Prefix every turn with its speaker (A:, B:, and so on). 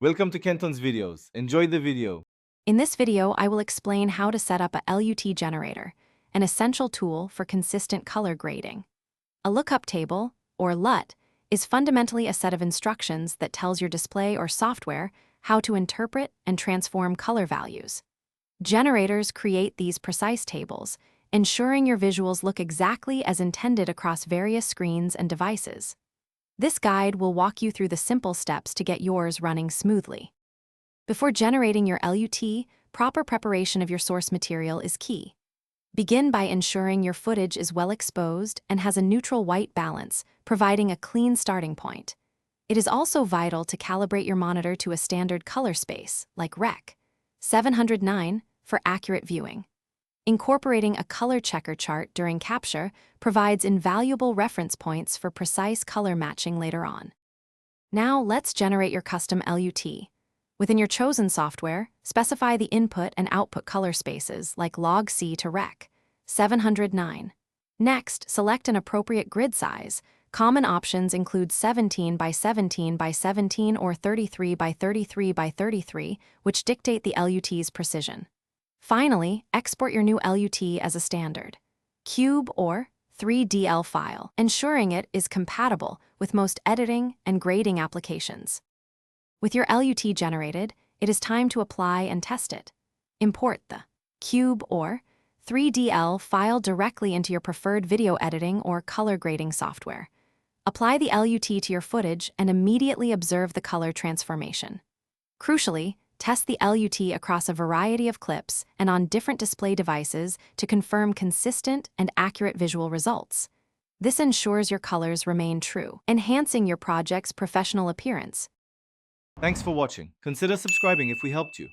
A: Welcome to Kenton's videos. Enjoy the video.
B: In this video, I will explain how to set up a LUT generator, an essential tool for consistent color grading. A lookup table, or LUT, is fundamentally a set of instructions that tells your display or software how to interpret and transform color values. Generators create these precise tables, ensuring your visuals look exactly as intended across various screens and devices. This guide will walk you through the simple steps to get yours running smoothly. Before generating your LUT, proper preparation of your source material is key. Begin by ensuring your footage is well exposed and has a neutral white balance, providing a clean starting point. It is also vital to calibrate your monitor to a standard color space, like Rec. 709, for accurate viewing. Incorporating a color checker chart during capture provides invaluable reference points for precise color matching later on. Now let's generate your custom LUT. Within your chosen software, specify the input and output color spaces like log C to Rec. 709. Next, select an appropriate grid size. Common options include 17 by 17 by 17 or 33 by 33 by 33, which dictate the LUT's precision. Finally, export your new LUT as a standard cube or 3DL file, ensuring it is compatible with most editing and grading applications. With your LUT generated, it is time to apply and test it. Import the cube or 3DL file directly into your preferred video editing or color grading software. Apply the LUT to your footage and immediately observe the color transformation. Crucially, test the LUT across a variety of clips and on different display devices to confirm consistent and accurate visual results. This ensures your colors remain true, enhancing your project's professional appearance.
A: Thanks for watching. Consider subscribing if we helped you.